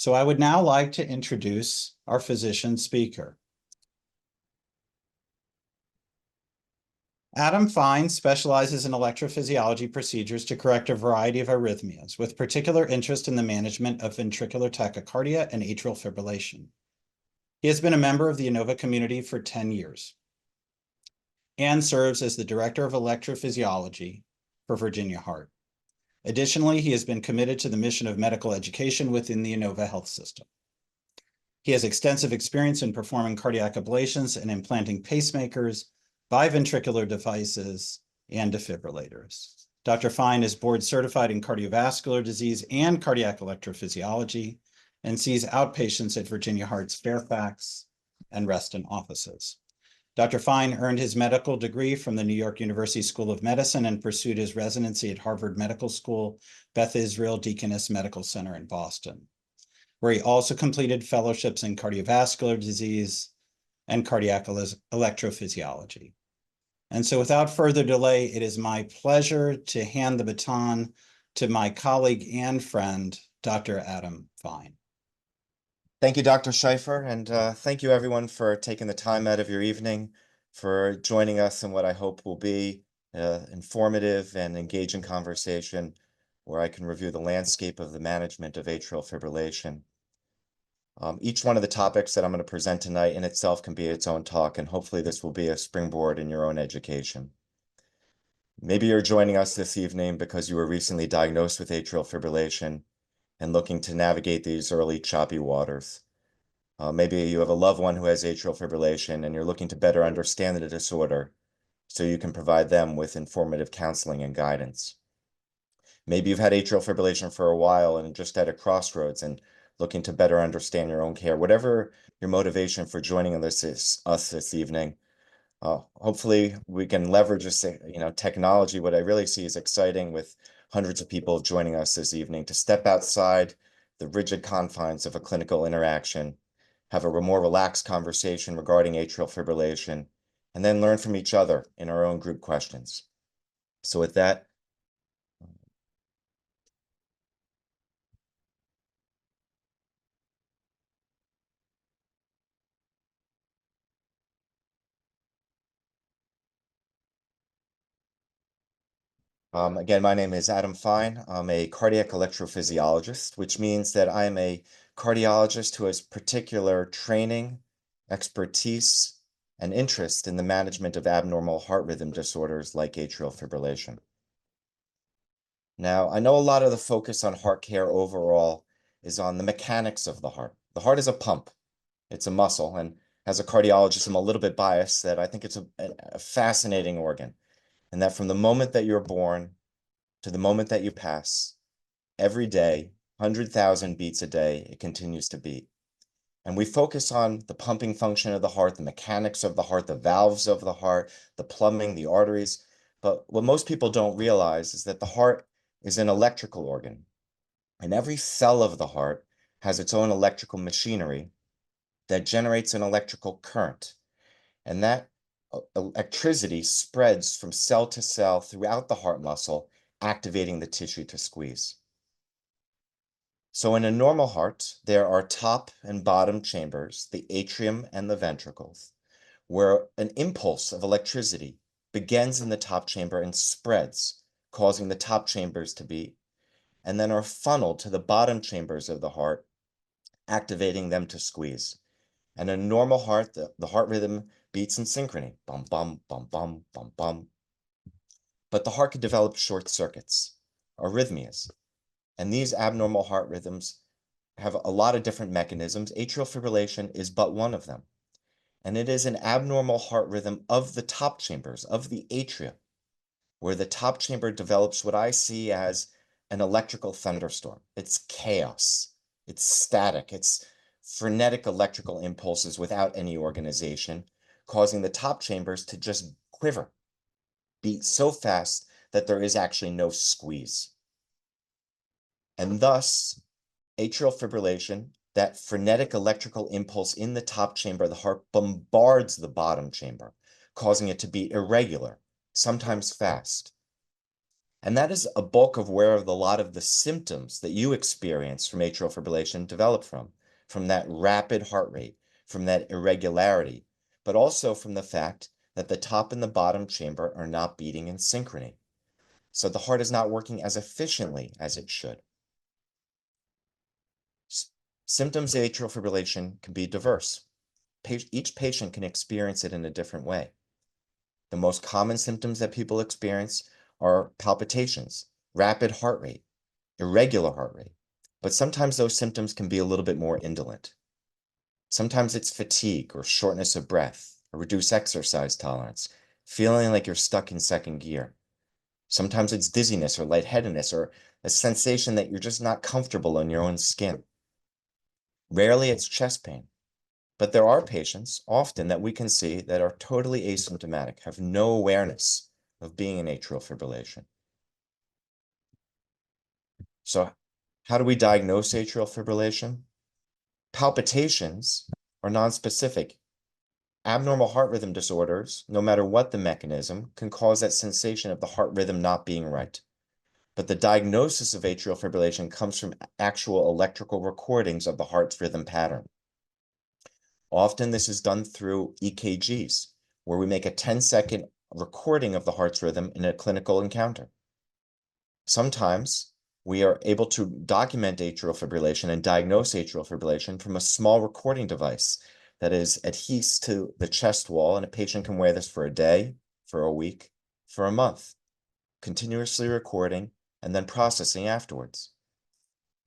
So I would now like to introduce our physician speaker. Adam Fein specializes in electrophysiology procedures to correct a variety of arrhythmias, with particular interest in the management of ventricular tachycardia and atrial fibrillation. He has been a member of the Inova community for 10 years and serves as the Director of Electrophysiology for Virginia Heart. Additionally, he has been committed to the mission of medical education within the Inova health system. He has extensive experience in performing cardiac ablations and implanting pacemakers, biventricular devices, and defibrillators. Dr. Fein is board certified in cardiovascular disease and cardiac electrophysiology and sees outpatients at Virginia Heart's Fairfax and Reston offices. Dr. Fein earned his medical degree from the New York University School of Medicine and pursued his residency at Harvard Medical School, Beth Israel Deaconess Medical Center in Boston, where he also completed fellowships in cardiovascular disease and cardiac electrophysiology. And so without further delay, it is my pleasure to hand the baton to my colleague and friend, Dr. Adam Fein. Thank you, Dr. Schaefer, and thank you everyone for taking the time out of your evening for joining us in what I hope will be an informative and engaging conversation where I can review the landscape of the management of atrial fibrillation. Each one of the topics that I'm going to present tonight in itself can be its own talk, and hopefully this will be a springboard in your own education. Maybe you're joining us this evening because you were recently diagnosed with atrial fibrillation and looking to navigate these early choppy waters. Maybe you have a loved one who has atrial fibrillation and you're looking to better understand the disorder so you can provide them with informative counseling and guidance. Maybe you've had atrial fibrillation for a while and just at a crossroads and looking to better understand your own care. Whatever your motivation for joining us this evening, hopefully we can leverage this, technology. What I really see is exciting with hundreds of people joining us this evening to step outside the rigid confines of a clinical interaction, have a more relaxed conversation regarding atrial fibrillation, and then learn from each other in our own group questions. So with that, again, my name is Adam Fein. I'm a cardiac electrophysiologist, which means that I'm a cardiologist who has particular training, expertise, and interest in the management of abnormal heart rhythm disorders like atrial fibrillation. Now, I know a lot of the focus on heart care overall is on the mechanics of the heart. The heart is a pump. It's a muscle, and as a cardiologist, I'm a little bit biased that I think it's a fascinating organ. And that from the moment that you're born to the moment that you pass, every day, 100,000 beats a day, it continues to beat. And we focus on the pumping function of the heart, the mechanics of the heart, the valves of the heart, the plumbing, the arteries. But what most people don't realize is that the heart is an electrical organ. And every cell of the heart has its own electrical machinery that generates an electrical current. And that electricity spreads from cell to cell throughout the heart muscle, activating the tissue to squeeze. So in a normal heart, there are top and bottom chambers, the atrium and the ventricles, where an impulse of electricity begins in the top chamber and spreads, causing the top chambers to beat, and then are funneled to the bottom chambers of the heart, activating them to squeeze. And in a normal heart, the heart rhythm beats in synchrony, bum, bum, bum, bum, bum, bum. But the heart can develop short circuits, arrhythmias. And these abnormal heart rhythms have a lot of different mechanisms. Atrial fibrillation is but one of them. And it is an abnormal heart rhythm of the top chambers, of the atria, where the top chamber develops what I see as an electrical thunderstorm. It's chaos. It's static. It's frenetic electrical impulses without any organization, causing the top chambers to just quiver, beat so fast that there is actually no squeeze. And thus, atrial fibrillation, that frenetic electrical impulse in the top chamber of the heart bombards the bottom chamber, causing it to beat irregular, sometimes fast. And that is a bulk of where a lot of the symptoms that you experience from atrial fibrillation develop from that rapid heart rate, from that irregularity, but also from the fact that the top and the bottom chamber are not beating in synchrony. So the heart is not working as efficiently as it should. Symptoms of atrial fibrillation can be diverse. Each patient can experience it in a different way. The most common symptoms that people experience are palpitations, rapid heart rate, irregular heart rate. But sometimes those symptoms can be a little bit more indolent. Sometimes it's fatigue or shortness of breath, or reduced exercise tolerance, feeling like you're stuck in second gear. Sometimes it's dizziness or lightheadedness or a sensation that you're just not comfortable in your own skin. Rarely it's chest pain. But there are patients often that we can see that are totally asymptomatic, have no awareness of being in atrial fibrillation. So how do we diagnose atrial fibrillation? Palpitations are nonspecific. Abnormal heart rhythm disorders, no matter what the mechanism, can cause that sensation of the heart rhythm not being right. But the diagnosis of atrial fibrillation comes from actual electrical recordings of the heart's rhythm pattern. Often this is done through EKGs, where we make a 10-second recording of the heart's rhythm in a clinical encounter. Sometimes we are able to document atrial fibrillation and diagnose atrial fibrillation from a small recording device that is adheres to the chest wall, and a patient can wear this for a day, for a week, for a month, continuously recording and then processing afterwards.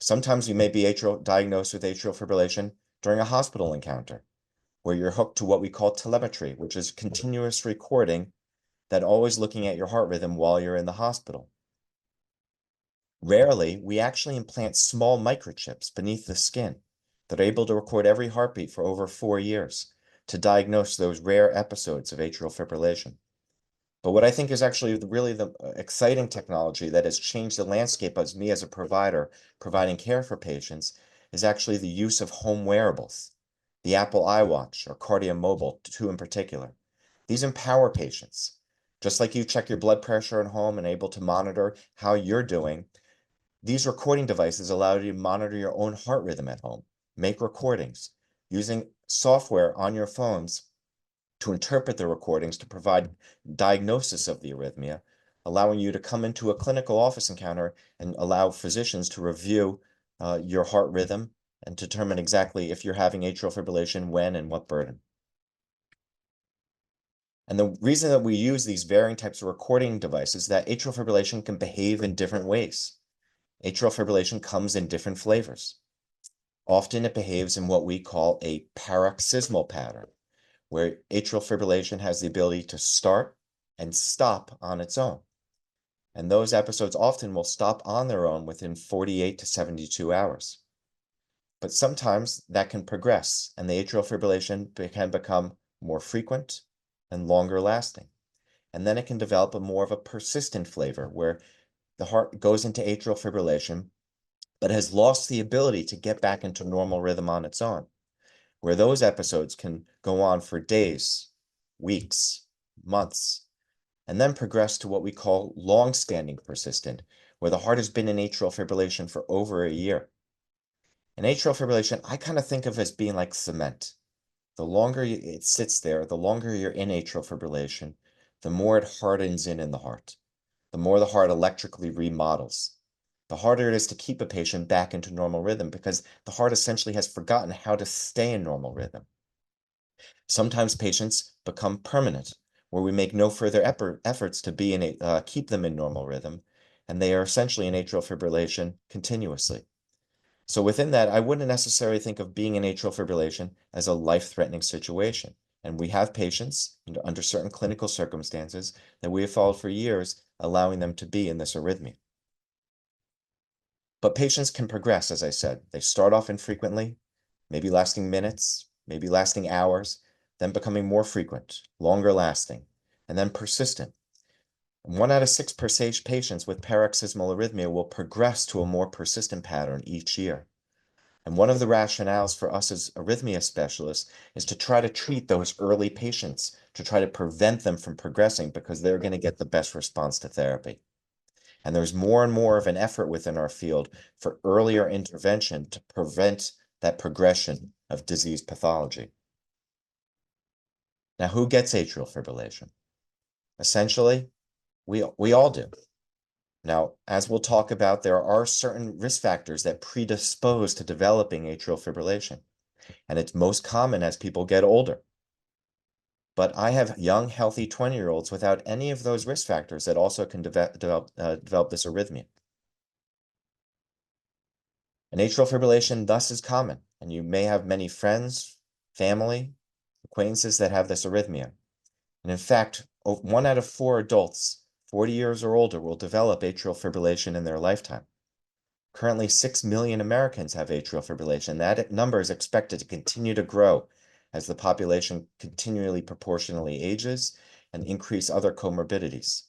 Sometimes you may be diagnosed with atrial fibrillation during a hospital encounter, where you're hooked to what we call telemetry, which is continuous recording that always looking at your heart rhythm while you're in the hospital. Rarely, we actually implant small microchips beneath the skin that are able to record every heartbeat for over 4 years to diagnose those rare episodes of atrial fibrillation. But what I think is actually really the exciting technology that has changed the landscape as me as a provider providing care for patients is actually the use of home wearables. The Apple iWatch or Cardia Mobile, two in particular. These empower patients. Just like you check your blood pressure at home and able to monitor how you're doing, these recording devices allow you to monitor your own heart rhythm at home, make recordings, using software on your phones to interpret the recordings to provide diagnosis of the arrhythmia, allowing you to come into a clinical office encounter and allow physicians to review your heart rhythm and determine exactly if you're having atrial fibrillation, when, and what burden. And the reason that we use these varying types of recording devices is that atrial fibrillation can behave in different ways. Atrial fibrillation comes in different flavors. Often it behaves in what we call a paroxysmal pattern, where atrial fibrillation has the ability to start and stop on its own. And those episodes often will stop on their own within 48 to 72 hours. But sometimes that can progress, and the atrial fibrillation can become more frequent and longer lasting. And then it can develop more of a persistent flavor, where the heart goes into atrial fibrillation, but has lost the ability to get back into normal rhythm on its own, where those episodes can go on for days, weeks, months, and then progress to what we call long-standing persistent, where the heart has been in atrial fibrillation for over a year. And atrial fibrillation, I kind of think of as being like cement. The longer it sits there, the longer you're in atrial fibrillation, the more it hardens in the heart, the more the heart electrically remodels. The harder it is to keep a patient back into normal rhythm because the heart essentially has forgotten how to stay in normal rhythm. Sometimes patients become permanent, where we make no further efforts to keep them in normal rhythm, and they are essentially in atrial fibrillation continuously. So within that, I wouldn't necessarily think of being in atrial fibrillation as a life-threatening situation. And we have patients under certain clinical circumstances that we have followed for years, allowing them to be in this arrhythmia. But patients can progress, as I said. They start off infrequently, maybe lasting minutes, maybe lasting hours, then becoming more frequent, longer lasting, and then persistent. And 1 out of 6 patients with paroxysmal arrhythmia will progress to a more persistent pattern each year. And one of the rationales for us as arrhythmia specialists is to try to treat those early patients, to try to prevent them from progressing because they're going to get the best response to therapy. And there's more and more of an effort within our field for earlier intervention to prevent that progression of disease pathology. Now, who gets atrial fibrillation? Essentially, we all do. Now, as we'll talk about, there are certain risk factors that predispose to developing atrial fibrillation, and it's most common as people get older. But I have young, healthy 20-year-olds without any of those risk factors that also can develop this arrhythmia. And atrial fibrillation thus is common, and you may have many friends, family, acquaintances that have this arrhythmia. And in fact, 1 out of 4 adults 40 years or older will develop atrial fibrillation in their lifetime. Currently, 6 million Americans have atrial fibrillation. That number is expected to continue to grow as the population continually proportionally ages and increase other comorbidities.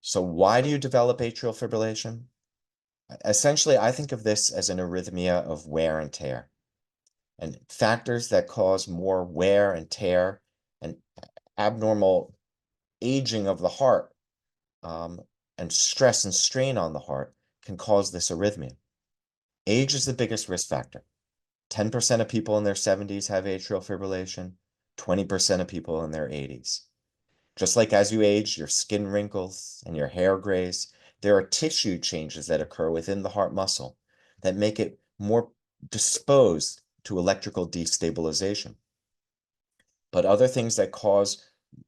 So why do you develop atrial fibrillation? Essentially, I think of this as an arrhythmia of wear and tear. And factors that cause more wear and tear and abnormal aging of the heart and stress and strain on the heart can cause this arrhythmia. Age is the biggest risk factor. 10% of people in their 70s have atrial fibrillation, 20% of people in their 80s. Just like as you age, your skin wrinkles and your hair grays, there are tissue changes that occur within the heart muscle that make it more disposed to electrical destabilization. But other things that cause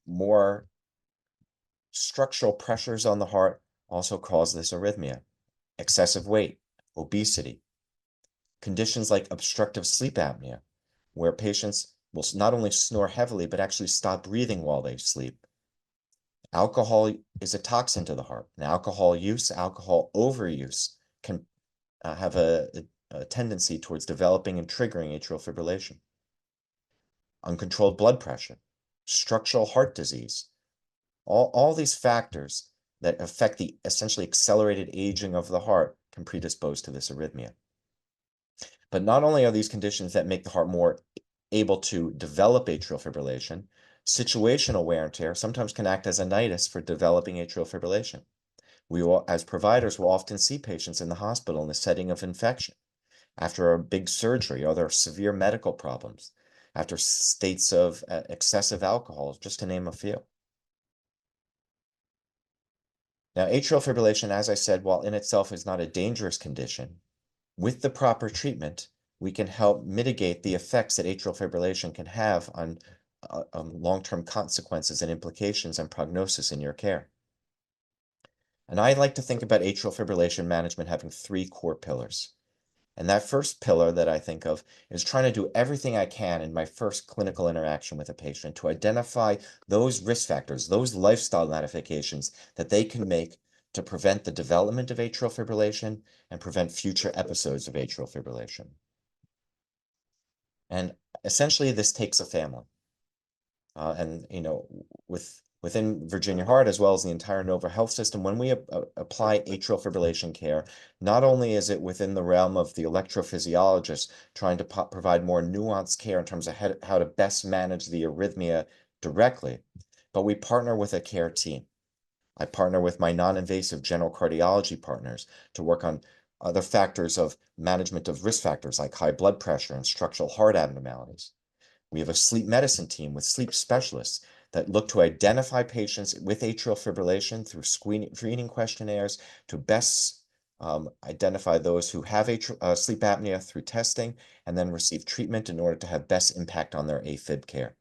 more structural pressures on the heart also cause this arrhythmia. Excessive weight, obesity, conditions like obstructive sleep apnea, where patients will not only snore heavily, but actually stop breathing while they sleep. Alcohol is a toxin to the heart, and alcohol use, alcohol overuse can have a tendency towards developing and triggering atrial fibrillation. Uncontrolled blood pressure, structural heart disease, all these factors that affect the essentially accelerated aging of the heart can predispose to this arrhythmia. But not only are these conditions that make the heart more able to develop atrial fibrillation, situational wear and tear sometimes can act as a nidus for developing atrial fibrillation. We will, as providers, will often see patients in the hospital in the setting of infection, after a big surgery, or other severe medical problems, after states of excessive alcohol, just to name a few. Now, atrial fibrillation, as I said, while in itself is not a dangerous condition, with the proper treatment, we can help mitigate the effects that atrial fibrillation can have on long-term consequences and implications and prognosis in your care. And I like to think about atrial fibrillation management having 3 core pillars. And that first pillar that I think of is trying to do everything I can in my first clinical interaction with a patient to identify those risk factors, those lifestyle modifications that they can make to prevent the development of atrial fibrillation and prevent future episodes of atrial fibrillation. And essentially, this takes a family. And, within Virginia Heart, as well as the entire Inova Health system, when we apply atrial fibrillation care, not only is it within the realm of the electrophysiologist trying to provide more nuanced care in terms of how to best manage the arrhythmia directly, but we partner with a care team. I partner with my non-invasive general cardiology partners to work on other factors of management of risk factors like high blood pressure and structural heart abnormalities. We have a sleep medicine team with sleep specialists that look to identify patients with atrial fibrillation through screening questionnaires to best identify those who have sleep apnea through testing and then receive treatment in order to have best impact on their AFib care.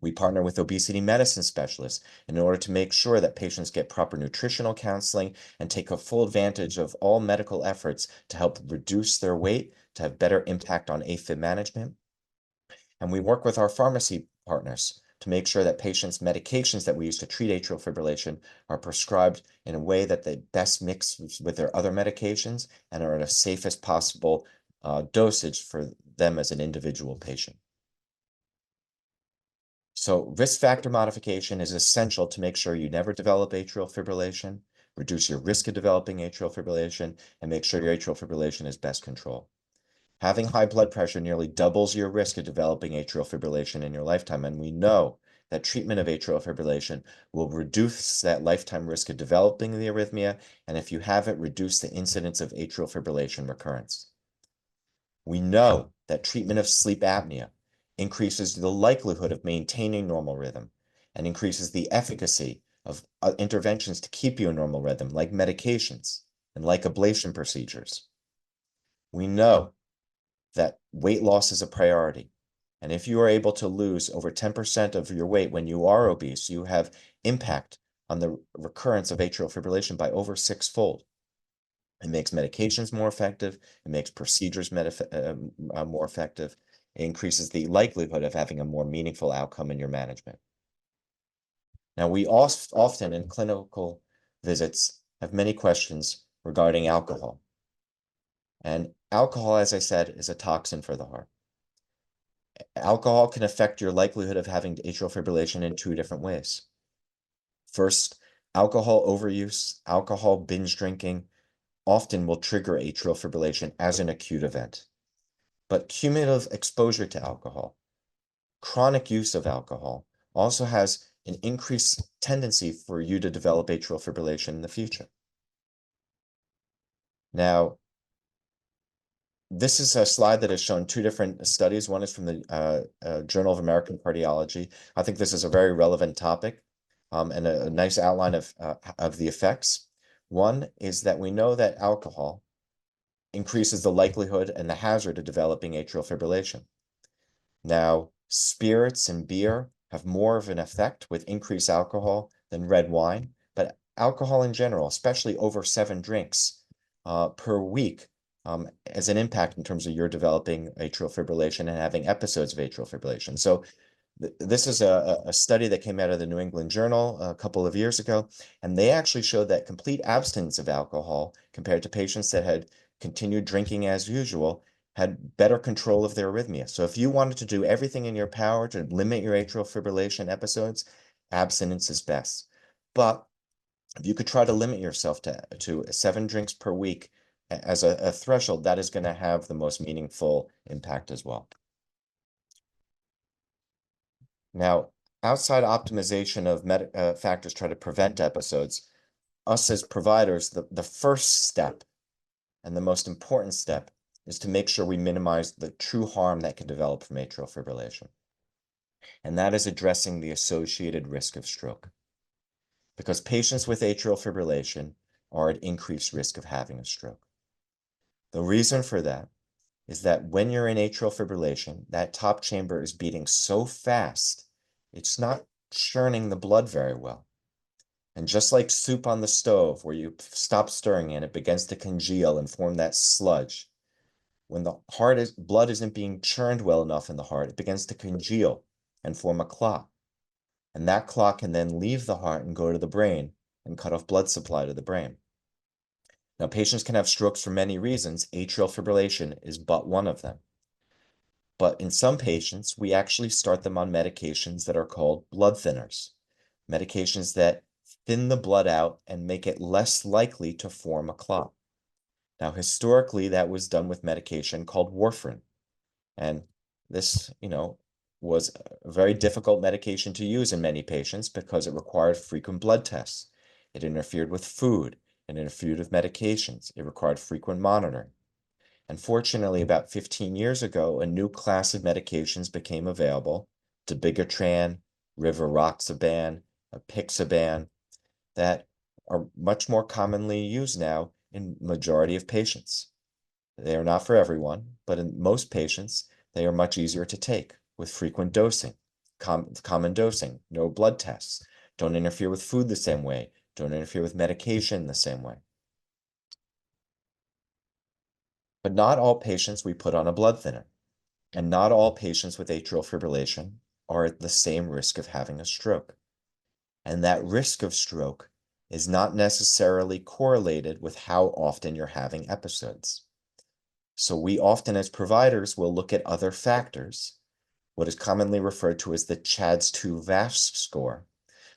We partner with obesity medicine specialists in order to make sure that patients get proper nutritional counseling and take a full advantage of all medical efforts to help reduce their weight, to have better impact on AFib management. And we work with our pharmacy partners to make sure that patients' medications that we use to treat atrial fibrillation are prescribed in a way that they best mix with their other medications and are at a safest possible dosage for them as an individual patient. So risk factor modification is essential to make sure you never develop atrial fibrillation, reduce your risk of developing atrial fibrillation, and make sure your atrial fibrillation is best controlled. Having high blood pressure nearly doubles your risk of developing atrial fibrillation in your lifetime, and we know that treatment of atrial fibrillation will reduce that lifetime risk of developing the arrhythmia, and if you have it, reduce the incidence of atrial fibrillation recurrence. We know that treatment of sleep apnea increases the likelihood of maintaining normal rhythm and increases the efficacy of interventions to keep you in normal rhythm, like medications and like ablation procedures. We know that weight loss is a priority. And if you are able to lose over 10% of your weight when you are obese, you have impact on the recurrence of atrial fibrillation by over 6-fold. It makes medications more effective. It makes procedures more effective. It increases the likelihood of having a more meaningful outcome in your management. Now, we often in clinical visits have many questions regarding alcohol. And alcohol, as I said, is a toxin for the heart. Alcohol can affect your likelihood of having atrial fibrillation in 2 different ways. First, alcohol overuse, alcohol binge drinking often will trigger atrial fibrillation as an acute event. But cumulative exposure to alcohol, chronic use of alcohol, also has an increased tendency for you to develop atrial fibrillation in the future. Now, this is a slide that has shown 2 different studies. One is from the Journal of American Cardiology. I think this is a very relevant topic and a nice outline of the effects. One is that we know that alcohol increases the likelihood and the hazard of developing atrial fibrillation. Now, spirits and beer have more of an effect with increased alcohol than red wine, but alcohol in general, especially over 7 drinks per week, has an impact in terms of your developing atrial fibrillation and having episodes of atrial fibrillation. So this is a study that came out of the New England Journal a couple of years ago, and they actually showed that complete abstinence of alcohol compared to patients that had continued drinking as usual had better control of their arrhythmia. So if you wanted to do everything in your power to limit your atrial fibrillation episodes, abstinence is best. But if you could try to limit yourself to 7 drinks per week as a threshold, that is going to have the most meaningful impact as well. Now, outside optimization of factors try to prevent episodes, us as providers, the first step and the most important step is to make sure we minimize the true harm that can develop from atrial fibrillation. And that is addressing the associated risk of stroke. Because patients with atrial fibrillation are at increased risk of having a stroke. The reason for that is that when you're in atrial fibrillation, that top chamber is beating so fast, it's not churning the blood very well. And just like soup on the stove, where you stop stirring and it begins to congeal and form that sludge, when the blood isn't being churned well enough in the heart, it begins to congeal and form a clot. And that clot can then leave the heart and go to the brain and cut off blood supply to the brain. Now, patients can have strokes for many reasons. Atrial fibrillation is but one of them. But in some patients, we actually start them on medications that are called blood thinners, medications that thin the blood out and make it less likely to form a clot. Now, historically, that was done with medication called warfarin. And this, was a very difficult medication to use in many patients because it required frequent blood tests. It interfered with food. It interfered with medications. It required frequent monitoring. Unfortunately, about 15 years ago, a new class of medications became available, dabigatran, rivaroxaban, apixaban, that are much more commonly used now in majority of patients. They are not for everyone, but in most patients, they are much easier to take with frequent dosing, common dosing, no blood tests, don't interfere with food the same way, don't interfere with medication the same way. But not all patients we put on a blood thinner, and not all patients with atrial fibrillation are at the same risk of having a stroke. And that risk of stroke is not necessarily correlated with how often you're having episodes. So we often, as providers, will look at other factors, what is commonly referred to as the CHADS-2 VASP score,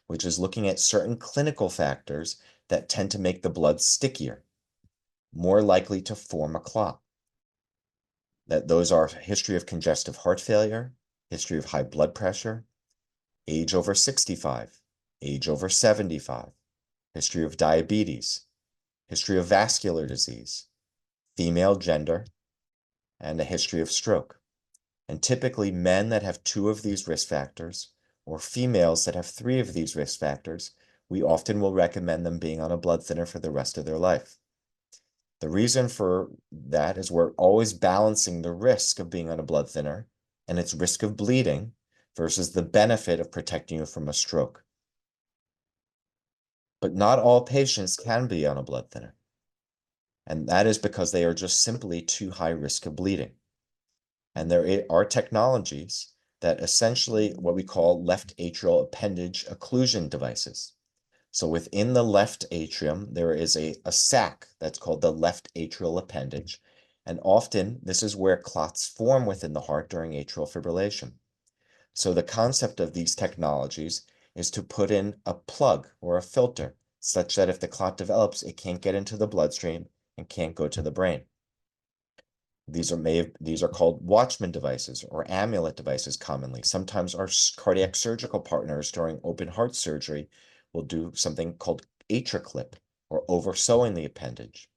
which is looking at certain clinical factors that tend to make the blood stickier, more likely to form a clot. Those are history of congestive heart failure, history of high blood pressure, age over 65, age over 75, history of diabetes, history of vascular disease, female gender, and a history of stroke. And typically men that have 2 of these risk factors or females that have 3 of these risk factors, we often will recommend them being on a blood thinner for the rest of their life. The reason for that is we're always balancing the risk of being on a blood thinner and its risk of bleeding versus the benefit of protecting you from a stroke. But not all patients can be on a blood thinner. And that is because they are just simply too high risk of bleeding. And there are technologies that essentially what we call left atrial appendage occlusion devices. So within the left atrium, there is a sac that's called the left atrial appendage. And often this is where clots form within the heart during atrial fibrillation. So the concept of these technologies is to put in a plug or a filter such that if the clot develops, it can't get into the bloodstream and can't go to the brain. These are called Watchman devices or amulet devices commonly. Sometimes our cardiac surgical partners during open heart surgery will do something called AtriClip or oversewing the appendage.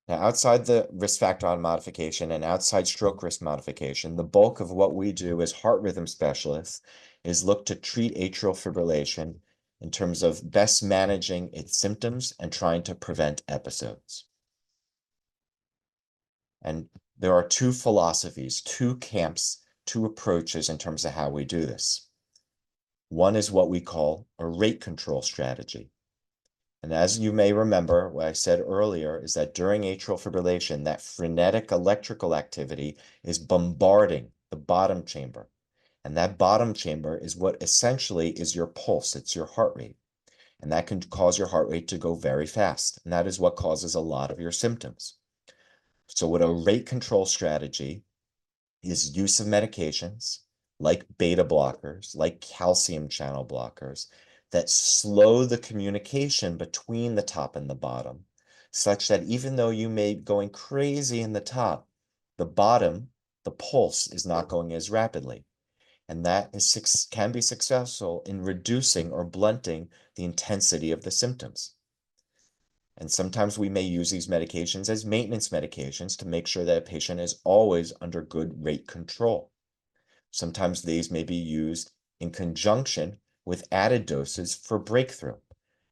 Now, outside the risk factor modification and outside stroke risk modification, the bulk of what we do as heart rhythm specialists is look to treat atrial fibrillation in terms of best managing its symptoms and trying to prevent episodes. And there are 2 philosophies, 2 camps, 2 approaches in terms of how we do this. One is what we call a rate control strategy. And as you may remember, what I said earlier is that during atrial fibrillation, that frenetic electrical activity is bombarding the bottom chamber. And that bottom chamber is what essentially is your pulse, it's your heart rate. And that can cause your heart rate to go very fast. And that is what causes a lot of your symptoms. So what a rate control strategy is use of medications like beta blockers, like calcium channel blockers, that slow the communication between the top and the bottom, such that even though you may be going crazy in the top, the bottom, the pulse, is not going as rapidly. And that can be successful in reducing or blunting the intensity of the symptoms. And sometimes we may use these medications as maintenance medications to make sure that a patient is always under good rate control. Sometimes these may be used in conjunction with added doses for breakthrough.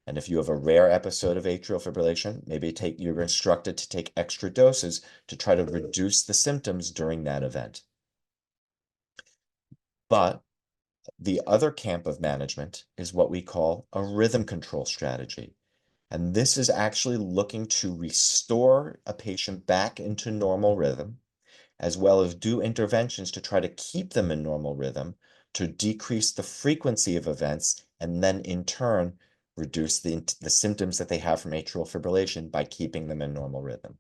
And if you have a rare episode of atrial fibrillation, maybe you're instructed to take extra doses to try to reduce the symptoms during that event. But the other camp of management is what we call a rhythm control strategy. And this is actually looking to restore a patient back into normal rhythm, as well as do interventions to try to keep them in normal rhythm, to decrease the frequency of events, and then in turn, reduce the symptoms that they have from atrial fibrillation by keeping them in normal rhythm.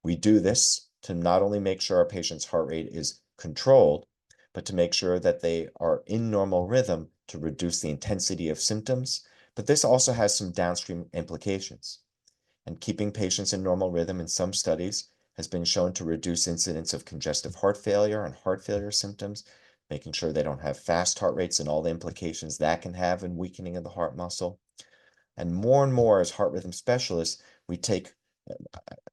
We do this to not only make sure our patient's heart rate is controlled, but to make sure that they are in normal rhythm to reduce the intensity of symptoms. But this also has some downstream implications. And keeping patients in normal rhythm in some studies has been shown to reduce incidence of congestive heart failure and heart failure symptoms, making sure they don't have fast heart rates and all the implications that can have in weakening of the heart muscle. And more as heart rhythm specialists, we take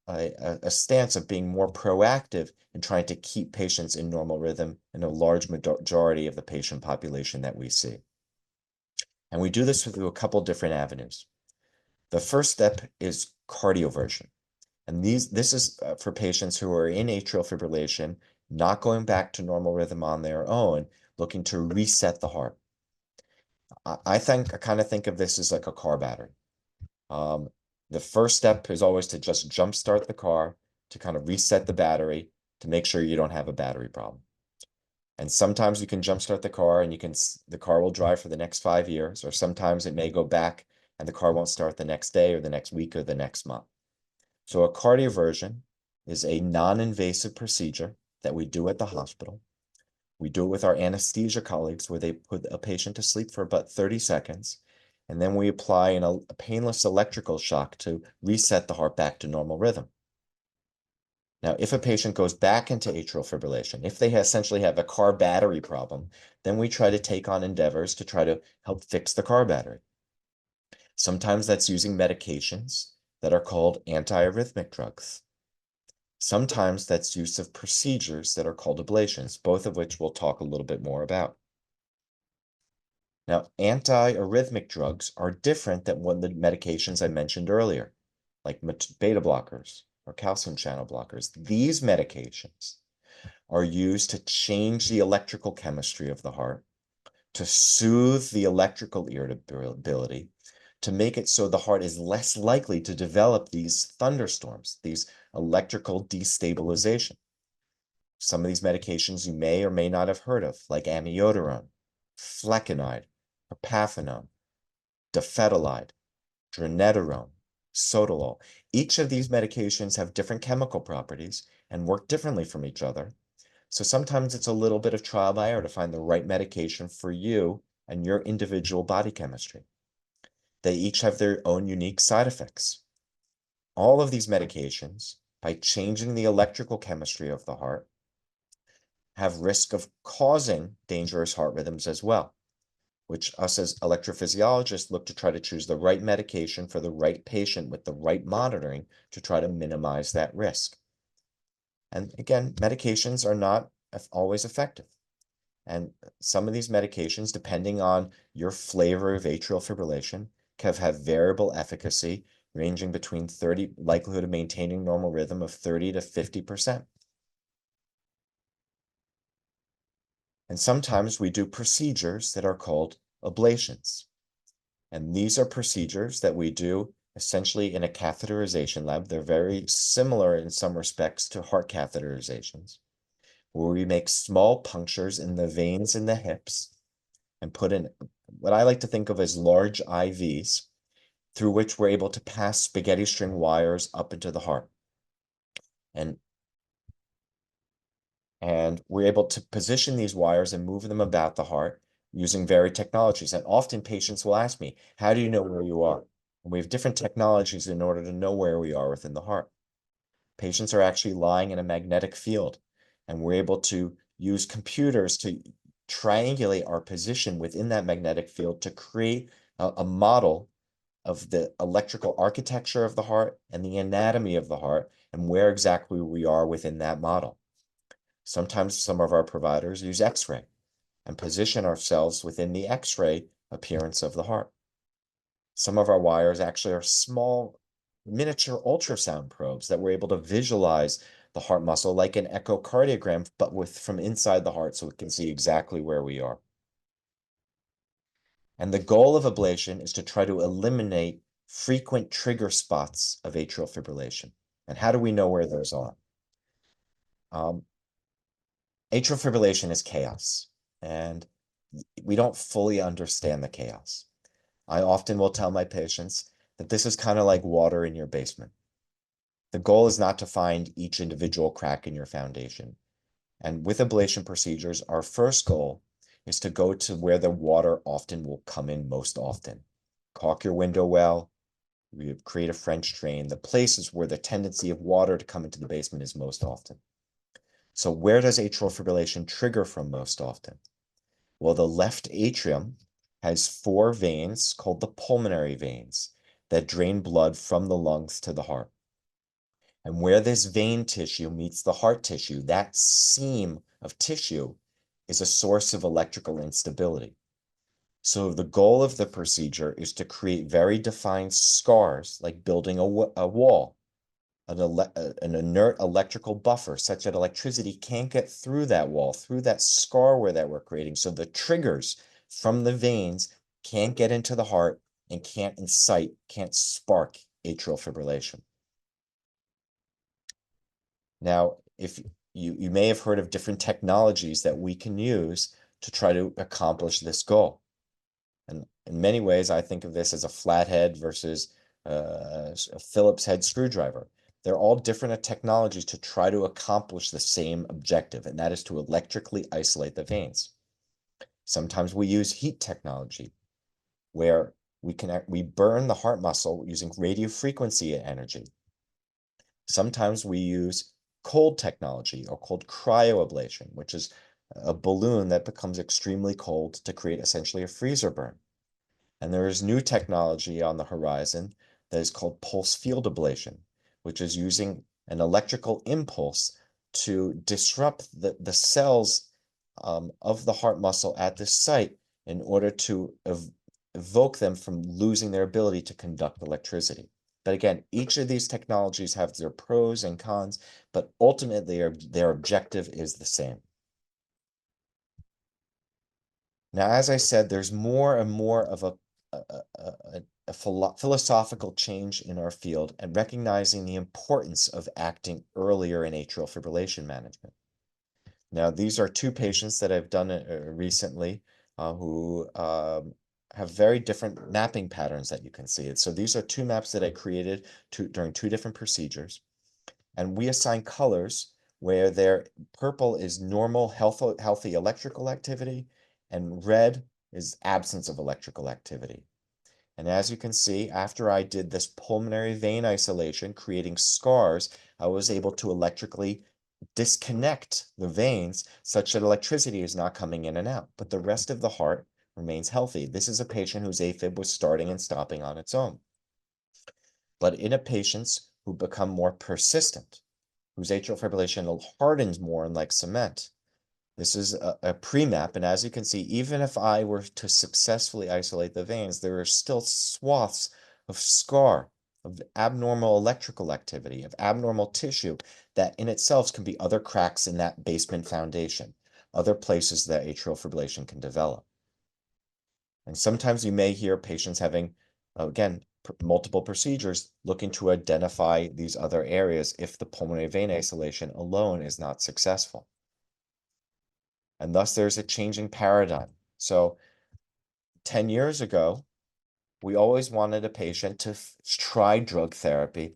a stance of being more proactive in trying to keep patients in normal rhythm in a large majority of the patient population that we see. And we do this through a couple different avenues. The first step is cardioversion. And this is for patients who are in atrial fibrillation, not going back to normal rhythm on their own, looking to reset the heart. I kind of think of this as like a car battery. The first step is always to just jumpstart the car to kind of reset the battery to make sure you don't have a battery problem. And sometimes you can jumpstart the car and the car will drive for the next 5 years, or sometimes it may go back and the car won't start the next day or the next week or the next month. So a cardioversion is a non-invasive procedure that we do at the hospital. We do it with our anesthesia colleagues where they put a patient to sleep for about 30 seconds, and then we apply a painless electrical shock to reset the heart back to normal rhythm. Now, if a patient goes back into atrial fibrillation, if they essentially have a car battery problem, then we try to take on endeavors to try to help fix the car battery. Sometimes that's using medications that are called antiarrhythmic drugs. Sometimes that's use of procedures that are called ablations, both of which we'll talk a little bit more about. Now, antiarrhythmic drugs are different than one of the medications I mentioned earlier, like beta blockers or calcium channel blockers. These medications are used to change the electrical chemistry of the heart, to soothe the electrical irritability, to make it so the heart is less likely to develop these thunderstorms, these electrical destabilization. Some of these medications you may or may not have heard of, like amiodarone, flecainide, propafenone, dofetilide, dronedarone, sotalol. Each of these medications have different chemical properties and work differently from each other. So sometimes it's a little bit of trial by error to find the right medication for you and your individual body chemistry. They each have their own unique side effects. All of these medications, by changing the electrical chemistry of the heart, have risk of causing dangerous heart rhythms as well, which us as electrophysiologists look to try to choose the right medication for the right patient with the right monitoring to try to minimize that risk. And again, medications are not always effective. And some of these medications, depending on your flavor of atrial fibrillation, can have variable efficacy ranging between likelihood of maintaining normal rhythm of 30 to 50%. And sometimes we do procedures that are called ablations. And these are procedures that we do essentially in a catheterization lab. They're very similar in some respects to heart catheterizations, where we make small punctures in the veins in the hips and put in what I like to think of as large IVs through which we're able to pass spaghetti string wires up into the heart. And we're able to position these wires and move them about the heart using varied technologies. And often patients will ask me, how do you know where you are? And we have different technologies in order to know where we are within the heart. Patients are actually lying in a magnetic field, and we're able to use computers to triangulate our position within that magnetic field to create a model of the electrical architecture of the heart and the anatomy of the heart and where exactly we are within that model. Sometimes some of our providers use X-ray and position ourselves within the X-ray appearance of the heart. Some of our wires actually are small miniature ultrasound probes that we're able to visualize the heart muscle like an echocardiogram, but from inside the heart so we can see exactly where we are. And the goal of ablation is to try to eliminate frequent trigger spots of atrial fibrillation. And how do we know where those are? Atrial fibrillation is chaos, and we don't fully understand the chaos. I often will tell my patients that this is kind of like water in your basement. The goal is not to find each individual crack in your foundation. And with ablation procedures, our first goal is to go to where the water often will come in most often. Caulk your window well, create a French drain, the places where the tendency of water to come into the basement is most often. So where does atrial fibrillation trigger from most often? Well, the left atrium has 4 veins called the pulmonary veins that drain blood from the lungs to the heart. And where this vein tissue meets the heart tissue, that seam of tissue is a source of electrical instability. So the goal of the procedure is to create very defined scars, like building a wall, an inert electrical buffer such that electricity can't get through that wall, through that scar where that we're creating. So the triggers from the veins can't get into the heart and can't spark atrial fibrillation. Now, if you may have heard of different technologies that we can use to try to accomplish this goal. And in many ways, I think of this as a flathead versus a Phillips head screwdriver. They're all different technologies to try to accomplish the same objective, and that is to electrically isolate the veins. Sometimes we use heat technology, where we burn the heart muscle using radio frequency energy. Sometimes we use cold technology or called cryoablation, which is a balloon that becomes extremely cold to create essentially a freezer burn. And there is new technology on the horizon that is called pulse field ablation, which is using an electrical impulse to disrupt the cells of the heart muscle at this site in order to evoke them from losing their ability to conduct electricity. But again, each of these technologies have their pros and cons, but ultimately their objective is the same. Now, as I said, there's more and more of a philosophical change in our field and recognizing the importance of acting earlier in atrial fibrillation management. Now, these are two patients that I've done recently who have very different mapping patterns that you can see. So these are two maps that I created during two different procedures. And we assign colors where their purple is normal, healthy electrical activity, and red is absence of electrical activity. And as you can see, after I did this pulmonary vein isolation, creating scars, I was able to electrically disconnect the veins such that electricity is not coming in and out, but the rest of the heart remains healthy. This is a patient whose AFib was starting and stopping on its own. But in a patients who become more persistent, whose atrial fibrillation hardens more and like cement, this is a pre-map, and as you can see, even if I were to successfully isolate the veins, there are still swaths of scar, of abnormal electrical activity, of abnormal tissue that in itself can be other cracks in that basement foundation, other places that atrial fibrillation can develop. And sometimes you may hear patients having, again, multiple procedures looking to identify these other areas if the pulmonary vein isolation alone is not successful. And thus there's a changing paradigm. So 10 years ago, we always wanted a patient to try drug therapy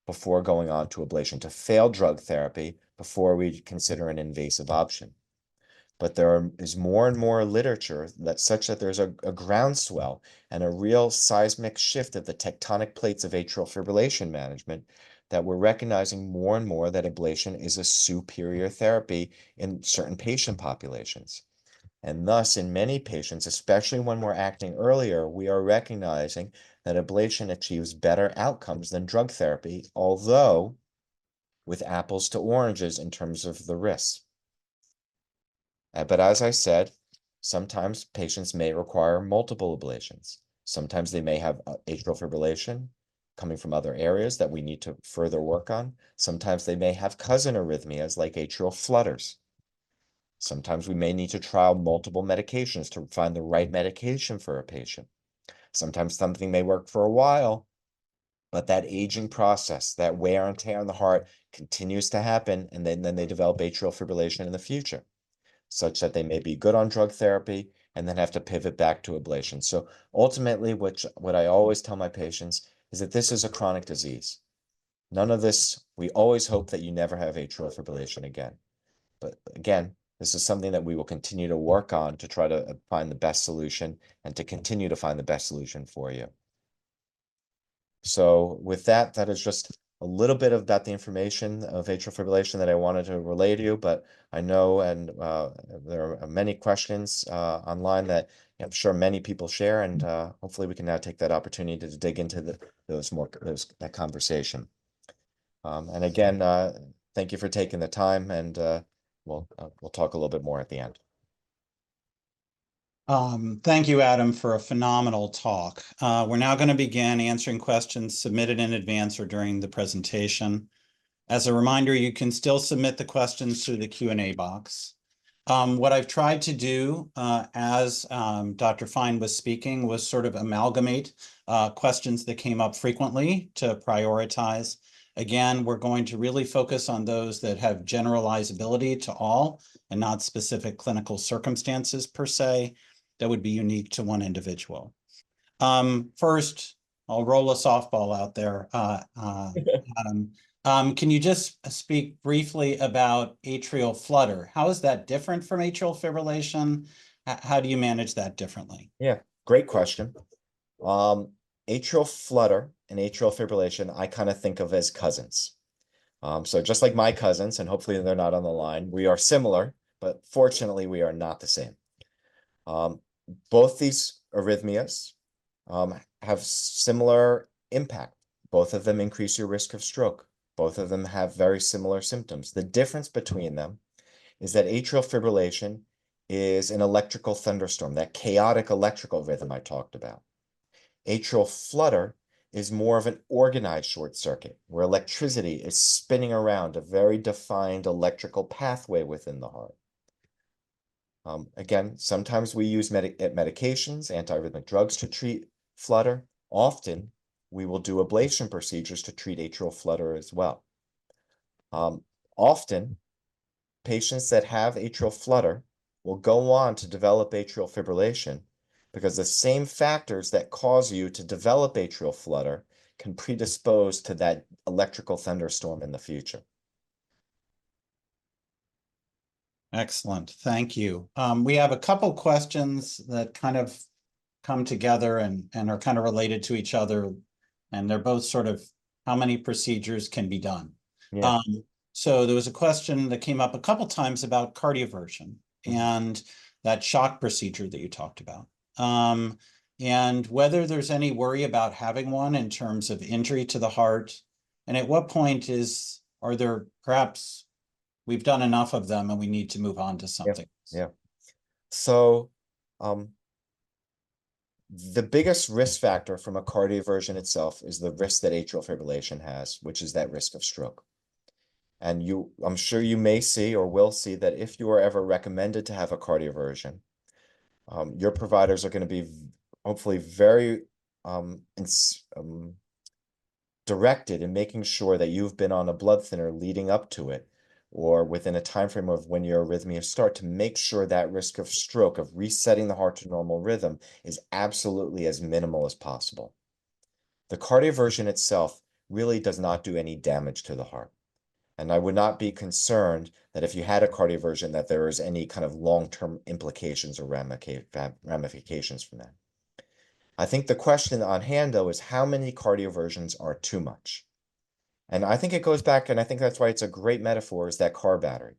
before going on to ablation, to fail drug therapy before we consider an invasive option. But there is more and more literature that such that there's a groundswell and a real seismic shift of the tectonic plates of atrial fibrillation management that we're recognizing more and more that ablation is a superior therapy in certain patient populations. And thus, in many patients, especially when we're acting earlier, we are recognizing that ablation achieves better outcomes than drug therapy, although with apples to oranges in terms of the risks. But as I said, sometimes patients may require multiple ablations. Sometimes they may have atrial fibrillation coming from other areas that we need to further work on. Sometimes they may have cousin arrhythmias like atrial flutters. Sometimes we may need to trial multiple medications to find the right medication for a patient. Sometimes something may work for a while, but that aging process, that wear and tear on the heart continues to happen, and then they develop atrial fibrillation in the future, such that they may be good on drug therapy and then have to pivot back to ablation. So ultimately, what I always tell my patients is that this is a chronic disease. None of this, we always hope that you never have atrial fibrillation again. But again, this is something that we will continue to work on to try to find the best solution and to continue to find the best solution for you. So with that, that is just a little bit about the information of atrial fibrillation that I wanted to relay to you, but I know and there are many questions online that I'm sure many people share, and hopefully we can now take that opportunity to dig into that conversation. And again, thank you for taking the time, and we'll talk a little bit more at the end. Thank you, Adam, for a phenomenal talk. We're now going to begin answering questions submitted in advance or during the presentation. As a reminder, you can still submit the questions through the Q&A box. What I've tried to do as Dr. Fein was speaking was sort of amalgamate questions that came up frequently to prioritize. Again, we're going to really focus on those that have generalizability to all and not specific clinical circumstances per se that would be unique to one individual. First, I'll roll a softball out there, Adam. Can you just speak briefly about atrial flutter? How is that different from atrial fibrillation? How do you manage that differently? Yeah, great question. Atrial flutter and atrial fibrillation, I kind of think of as cousins. So just like my cousins, and hopefully they're not on the line, we are similar, but fortunately we are not the same. Both these arrhythmias have similar impact. Both of them increase your risk of stroke. Both of them have very similar symptoms. The difference between them is that atrial fibrillation is an electrical thunderstorm, that chaotic electrical rhythm I talked about. Atrial flutter is more of an organized short circuit, where electricity is spinning around a very defined electrical pathway within the heart. Again, sometimes we use medications, antiarrhythmic drugs to treat flutter. Often, we will do ablation procedures to treat atrial flutter as well. Often, patients that have atrial flutter will go on to develop atrial fibrillation because the same factors that cause you to develop atrial flutter can predispose to that electrical thunderstorm in the future. Excellent. Thank you. We have a couple questions that kind of come together and are kind of related to each other. And they're both sort of how many procedures can be done. Yeah. So there was a question that came up a couple times about cardioversion and that shock procedure that you talked about. And whether there's any worry about having one in terms of injury to the heart. And at what point are there perhaps we've done enough of them and we need to move on to something else? Yeah. So the biggest risk factor from a cardioversion itself is the risk that atrial fibrillation has, which is that risk of stroke. And I'm sure you may see or will see that if you are ever recommended to have a cardioversion, your providers are going to be hopefully very directed in making sure that you've been on a blood thinner leading up to it, or within a time frame of when your arrhythmias start, to make sure that risk of stroke, of resetting the heart to normal rhythm, is absolutely as minimal as possible. The cardioversion itself really does not do any damage to the heart. And I would not be concerned that if you had a cardioversion that there is any kind of long-term implications or ramifications from that. I think the question on hand, though, is how many cardioversions are too much? And I think it goes back, and I think that's why it's a great metaphor, is that car battery.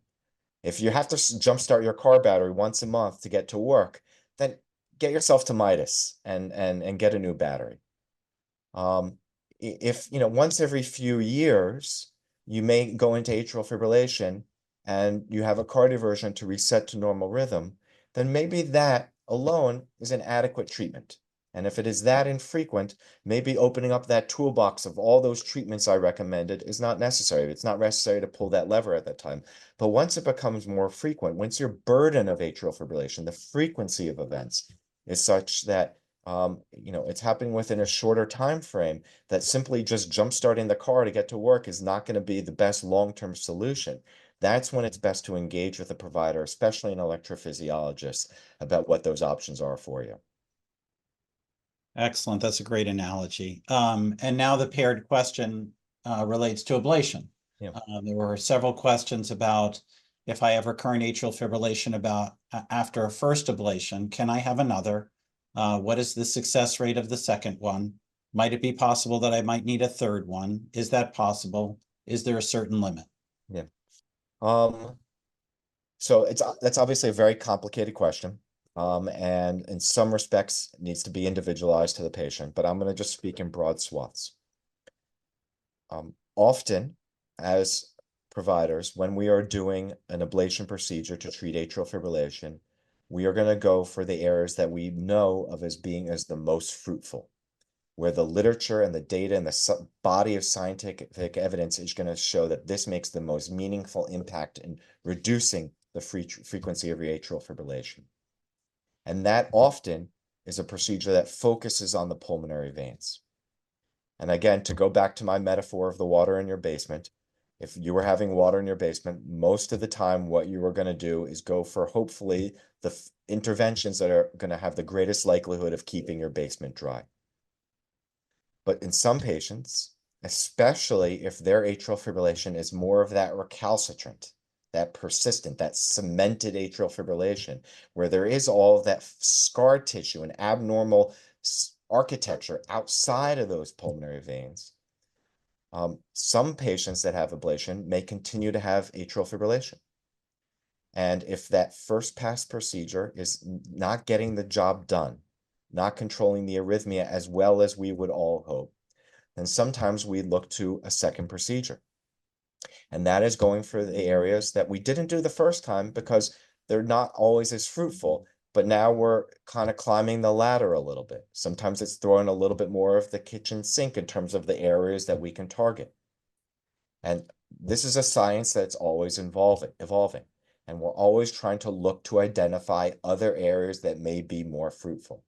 If you have to jumpstart your car battery once a month to get to work, then get yourself to Midas and get a new battery. If, once every few years, you may go into atrial fibrillation and you have a cardioversion to reset to normal rhythm, then maybe that alone is an adequate treatment. And if it is that infrequent, maybe opening up that toolbox of all those treatments I recommended is not necessary. It's not necessary to pull that lever at that time. But once it becomes more frequent, once your burden of atrial fibrillation, the frequency of events, is such that it's happening within a shorter time frame, that simply just jump starting the car to get to work is not going to be the best long-term solution. That's when it's best to engage with a provider, especially an electrophysiologist, about what those options are for you. Excellent. That's a great analogy. And now the paired question relates to ablation. Yeah. There were several questions about if I have recurrent atrial fibrillation after a first ablation, can I have another? What is the success rate of the second one? Might it be possible that I might need a third one? Is that possible? Is there a certain limit? Yeah. So that's obviously a very complicated question. And in some respects, it needs to be individualized to the patient, but I'm going to just speak in broad swaths. Often, as providers, when we are doing an ablation procedure to treat atrial fibrillation, we are going to go for the areas that we know of as being as the most fruitful, where the literature and the data and the body of scientific evidence is going to show that this makes the most meaningful impact in reducing the frequency of your atrial fibrillation. And that often is a procedure that focuses on the pulmonary veins. And again, to go back to my metaphor of the water in your basement, if you were having water in your basement, most of the time what you are going to do is go for hopefully the interventions that are going to have the greatest likelihood of keeping your basement dry. But in some patients, especially if their atrial fibrillation is more of that recalcitrant, that persistent, that cemented atrial fibrillation, where there is all of that scar tissue and abnormal architecture outside of those pulmonary veins, Some patients that have ablation may continue to have atrial fibrillation. And if that first pass procedure is not getting the job done, not controlling the arrhythmia as well as we would all hope, then sometimes we look to a second procedure. And that is going for the areas that we didn't do the first time because they're not always as fruitful. But now we're kind of climbing the ladder a little bit. Sometimes it's throwing a little bit more of the kitchen sink in terms of the areas that we can target. And this is a science that's always evolving. And we're always trying to look to identify other areas that may be more fruitful.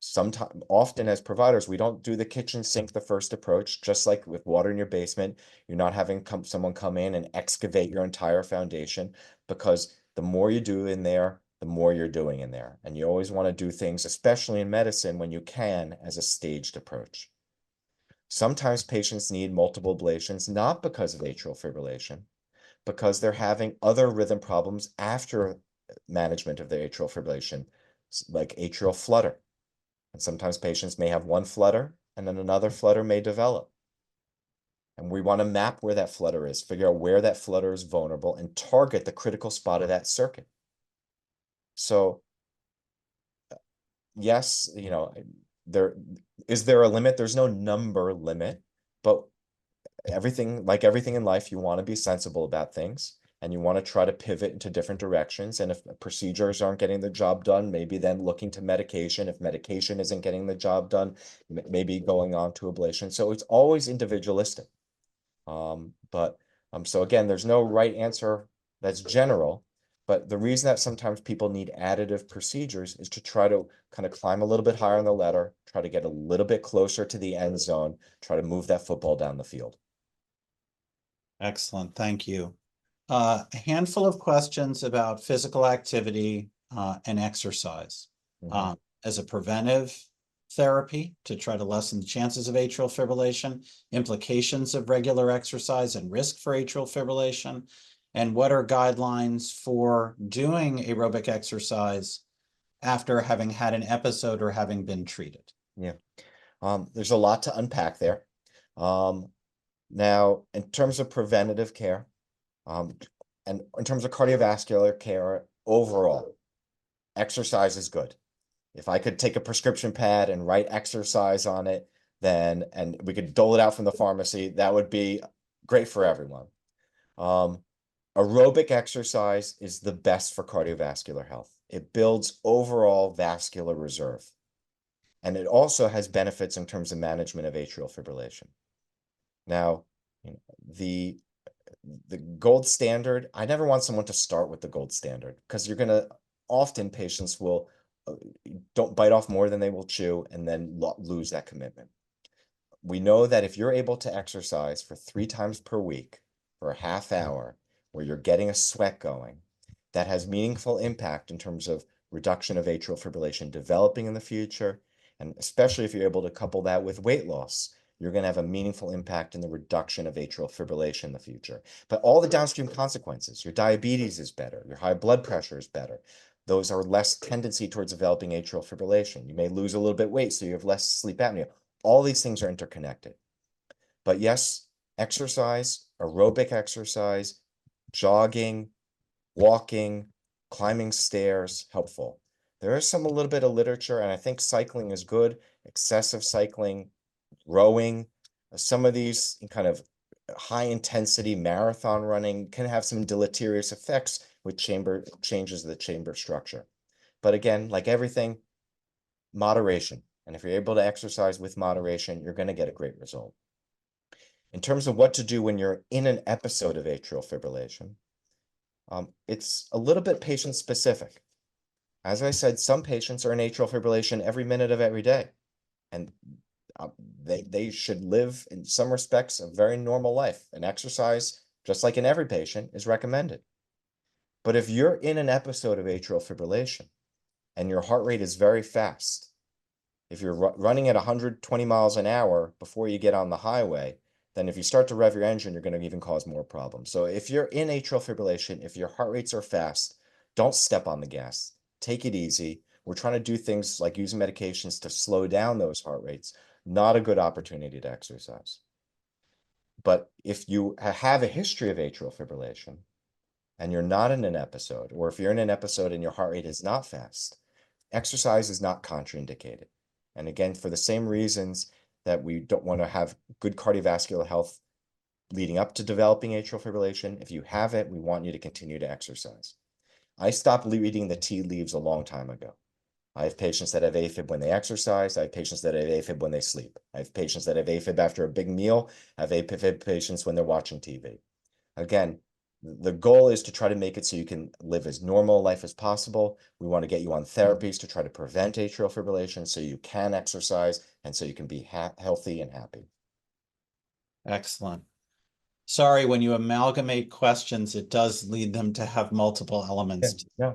Sometimes, often as providers, we don't do the kitchen sink the first approach, just like with water in your basement. You're not having someone come in and excavate your entire foundation, because the more you do in there, the more you're doing in there. And you always want to do things, especially in medicine, when you can, as a staged approach. Sometimes patients need multiple ablations, not because of atrial fibrillation, because they're having other rhythm problems after management of their atrial fibrillation, like atrial flutter. And sometimes patients may have one flutter and then another flutter may develop. And we want to map where that flutter is, figure out where that flutter is vulnerable, and target the critical spot of that circuit. So yes, is there a limit? There's no number limit, but like everything in life, you want to be sensible about things. And you want to try to pivot into different directions. And if procedures aren't getting the job done, maybe then looking to medication. If medication isn't getting the job done, maybe going on to ablation. So it's always individualistic. So again, there's no right answer that's general. But the reason that sometimes people need additive procedures is to try to kind of climb a little bit higher on the ladder, try to get a little bit closer to the end zone, try to move that football down the field. Excellent, thank you. A handful of questions about physical activity and exercise as a preventive therapy to try to lessen the chances of atrial fibrillation, implications of regular exercise and risk for atrial fibrillation, and what are guidelines for doing aerobic exercise after having had an episode or having been treated? Yeah, there's a lot to unpack there. Now, in terms of preventative care, and in terms of cardiovascular care overall, exercise is good. If I could take a prescription pad and write exercise on it, and we could dole it out from the pharmacy, that would be great for everyone. Aerobic exercise is the best for cardiovascular health. It builds overall vascular reserve. And it also has benefits in terms of management of atrial fibrillation. Now, the gold standard, I never want someone to start with the gold standard, because often patients will don't bite off more than they will chew and then lose that commitment. We know that if you're able to exercise for 3 times per week for a half hour, where you're getting a sweat going, that has meaningful impact in terms of reduction of atrial fibrillation developing in the future. And especially if you're able to couple that with weight loss, you're going to have a meaningful impact in the reduction of atrial fibrillation in the future. But all the downstream consequences, your diabetes is better, your high blood pressure is better. Those are less tendency towards developing atrial fibrillation. You may lose a little bit weight, so you have less sleep apnea. All these things are interconnected. But yes, exercise, aerobic exercise, jogging, walking, climbing stairs, helpful. There is a little bit of literature, and I think cycling is good. Excessive cycling, rowing, some of these kind of high intensity marathon running can have some deleterious effects with changes the chamber structure. But again, like everything, moderation. And if you're able to exercise with moderation, you're going to get a great result. In terms of what to do when you're in an episode of atrial fibrillation, it's a little bit patient specific. As I said, some patients are in atrial fibrillation every minute of every day, and they should live, in some respects, a very normal life. And exercise, just like in every patient, is recommended. But if you're in an episode of atrial fibrillation and your heart rate is very fast, if you're running at 120 miles an hour before you get on the highway, then if you start to rev your engine, you're going to even cause more problems. So if you're in atrial fibrillation, if your heart rates are fast, don't step on the gas. Take it easy. We're trying to do things like using medications to slow down those heart rates. Not a good opportunity to exercise. But if you have a history of atrial fibrillation and you're not in an episode, or if you're in an episode and your heart rate is not fast, exercise is not contraindicated. And again, for the same reasons that we don't want to have good cardiovascular health leading up to developing atrial fibrillation, if you have it, we want you to continue to exercise. I stopped reading the tea leaves a long time ago. I have patients that have AFib when they exercise. I have patients that have AFib when they sleep. I have patients that have AFib after a big meal. I have AFib patients when they're watching TV. Again, the goal is to try to make it so you can live as normal life as possible. We want to get you on therapies to try to prevent atrial fibrillation so you can exercise and so you can be healthy and happy. Excellent. Sorry, when you amalgamate questions, it does lead them to have multiple elements. Yeah.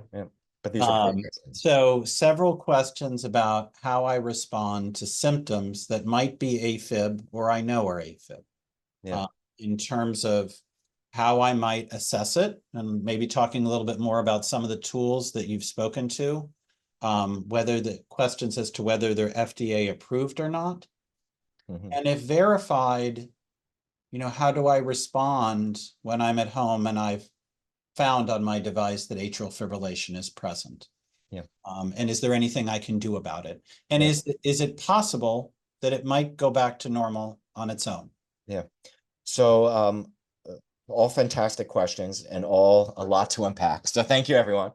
But these are great questions. So several questions about how I respond to symptoms that might be AFib or I know are AFib. Yeah. In terms of how I might assess it, and maybe talking a little bit more about some of the tools that you've spoken to, whether the questions as to whether they're FDA approved or not. And if verified, how do I respond when I'm at home and I've found on my device that atrial fibrillation is present? Yeah. And is there anything I can do about it? And Yeah. is it possible that it might go back to normal on its own? Yeah. So all fantastic questions and all a lot to unpack. So thank you, everyone.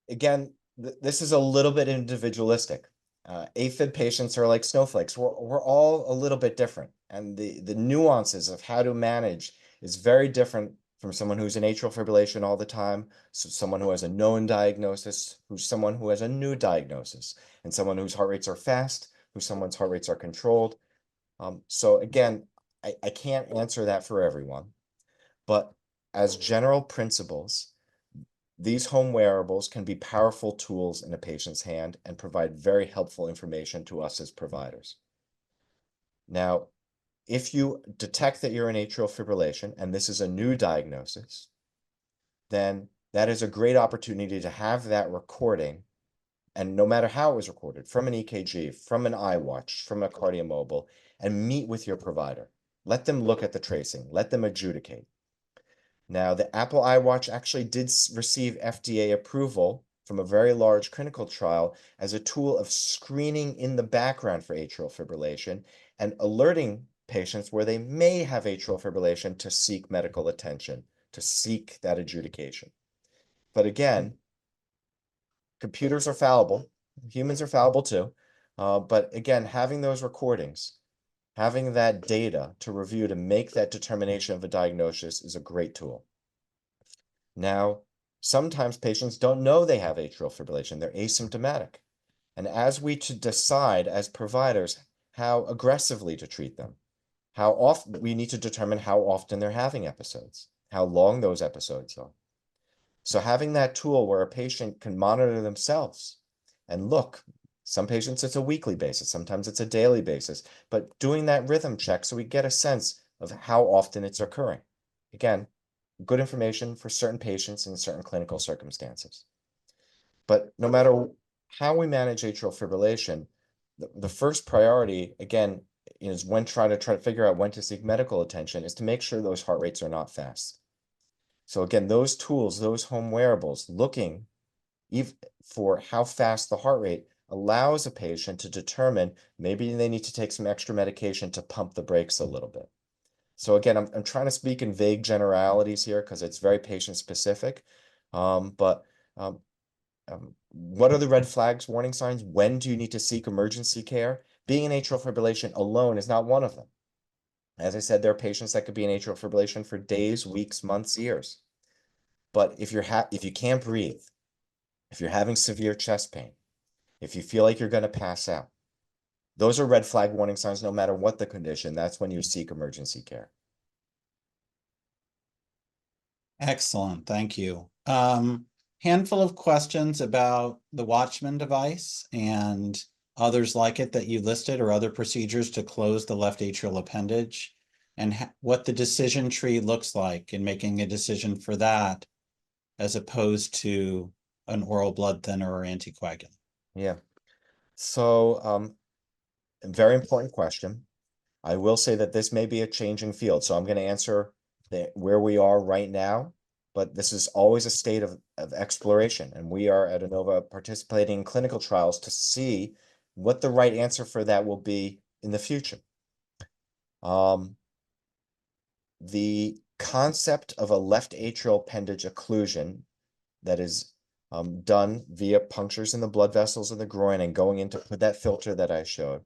Again, this is a little bit individualistic. AFib patients are like snowflakes. We're all a little bit different. And the nuances of how to manage is very different from someone who's in atrial fibrillation all the time, so someone who has a known diagnosis, who's someone who has a new diagnosis, and someone whose heart rates are fast, someone's heart rates are controlled. So again, I can't answer that for everyone, but as general principles, these home wearables can be powerful tools in a patient's hand and provide very helpful information to us as providers. Now, if you detect that you're in atrial fibrillation and this is a new diagnosis, then that is a great opportunity to have that recording. And no matter how it was recorded, from an EKG, from an iWatch, from a cardiomobile, and meet with your provider. Let them look at the tracing. Let them adjudicate. Now, the Apple iWatch actually did receive FDA approval from a very large clinical trial as a tool of screening in the background for atrial fibrillation and alerting patients where they may have atrial fibrillation to seek medical attention, to seek that adjudication. But again, computers are fallible. Humans are fallible too. But again, having those recordings, having that data to review to make that determination of a diagnosis is a great tool. Now, sometimes patients don't know they have atrial fibrillation. They're asymptomatic. And as we to decide as providers how aggressively to treat them, how often we need to determine how often they're having episodes, how long those episodes are. So having that tool where a patient can monitor themselves and look, some patients it's a weekly basis, sometimes it's a daily basis, but doing that rhythm check so we get a sense of how often it's occurring. Again, good information for certain patients in certain clinical circumstances. But no matter how we manage atrial fibrillation, the first priority, again, is when try to figure out when to seek medical attention is to make sure those heart rates are not fast. So again, those tools, those home wearables, looking for how fast the heart rate allows a patient to determine maybe they need to take some extra medication to pump the brakes a little bit. So again, I'm trying to speak in vague generalities here because it's very patient specific. But what are the red flags, warning signs? When do you need to seek emergency care? Being in atrial fibrillation alone is not one of them. As I said, there are patients that could be in atrial fibrillation for days, weeks, months, years. But if you can't breathe, if you're having severe chest pain, if you feel like you're going to pass out, those are red flag warning signs no matter what the condition. That's when you seek emergency care. Excellent, thank you. Handful of questions about the Watchman device and others like it that you listed, or other procedures to close the left atrial appendage, and what the decision tree looks like in making a decision for that as opposed to an oral blood thinner or anticoagulant. Yeah. So, a very important question. I will say that this may be a changing field, so I'm going to answer where we are right now, but this is always a state of exploration, and we are at Inova participating in clinical trials to see what the right answer for that will be in the future. The concept of a left atrial appendage occlusion that is done via punctures in the blood vessels in the groin and going into that filter that I showed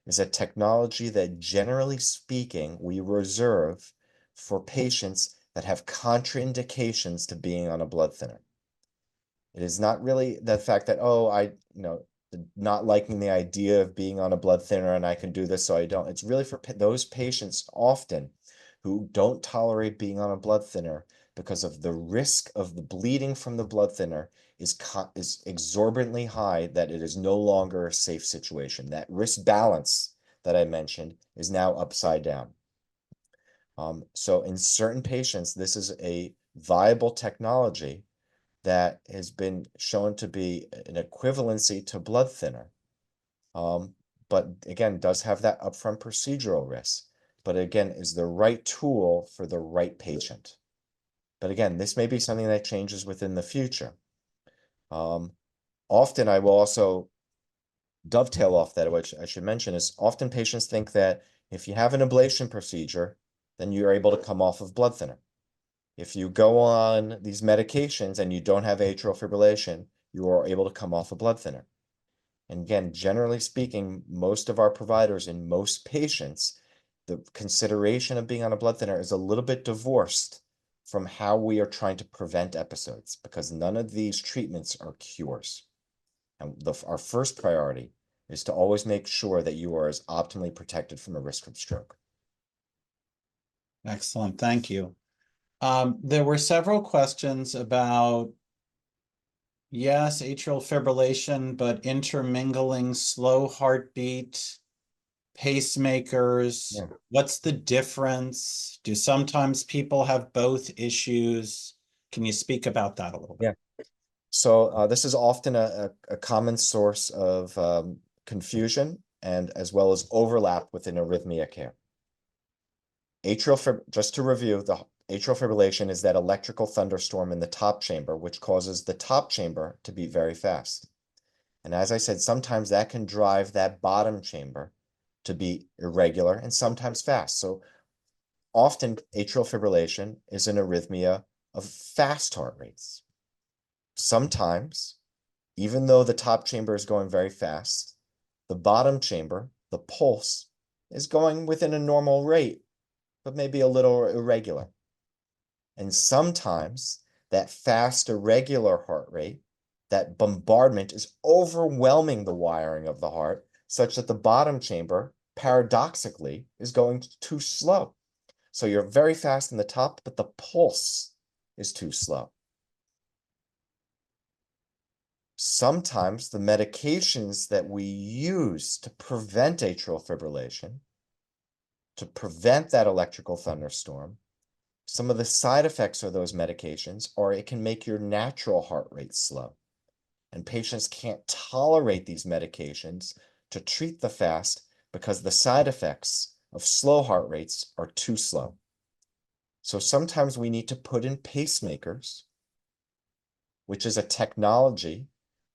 is a technology that, generally speaking, we reserve for patients that have contraindications to being on a blood thinner. It is not really the fact that, oh, not liking the idea of being on a blood thinner and I can do this, so I don't. It's really for those patients often who don't tolerate being on a blood thinner because of the risk of the bleeding from the blood thinner is exorbitantly high, that it is no longer a safe situation. That risk balance that I mentioned is now upside down. So in certain patients, this is a viable technology that has been shown to be an equivalency to blood thinner. But again, does have that upfront procedural risk, but again, is the right tool for the right patient. But again, this may be something that changes within the future. Often I will also dovetail off that, which I should mention, is often patients think that if you have an ablation procedure, then you're able to come off of blood thinner. If you go on these medications and you don't have atrial fibrillation, you are able to come off a blood thinner. And again, generally speaking, most of our providers in most patients, the consideration of being on a blood thinner is a little bit divorced from how we are trying to prevent episodes, because none of these treatments are cures. And our first priority is to always make sure that you are as optimally protected from a risk of stroke. Excellent, thank you. There were several questions about, yes, atrial fibrillation, but intermingling slow heartbeat, pacemakers. Yeah. What's the difference? Do sometimes people have both issues? Can you speak about that a little bit? Yeah. So this is often a common source of confusion and as well as overlap within arrhythmia care. Just to review, the atrial fibrillation is that electrical thunderstorm in the top chamber, which causes the top chamber to beat very fast. And as I said, sometimes that can drive that bottom chamber to be irregular and sometimes fast. So often atrial fibrillation is an arrhythmia of fast heart rates. Sometimes, even though the top chamber is going very fast, the bottom chamber, the pulse, is going within a normal rate, but maybe a little irregular. And sometimes that fast, irregular heart rate, that bombardment is overwhelming the wiring of the heart, such that the bottom chamber, paradoxically, is going too slow. So you're very fast in the top, but the pulse is too slow. Sometimes the medications that we use to prevent atrial fibrillation, to prevent that electrical thunderstorm, some of the side effects of those medications are it can make your natural heart rate slow. And patients can't tolerate these medications to treat the fast because the side effects of slow heart rates are too slow. So sometimes we need to put in pacemakers, which is a technology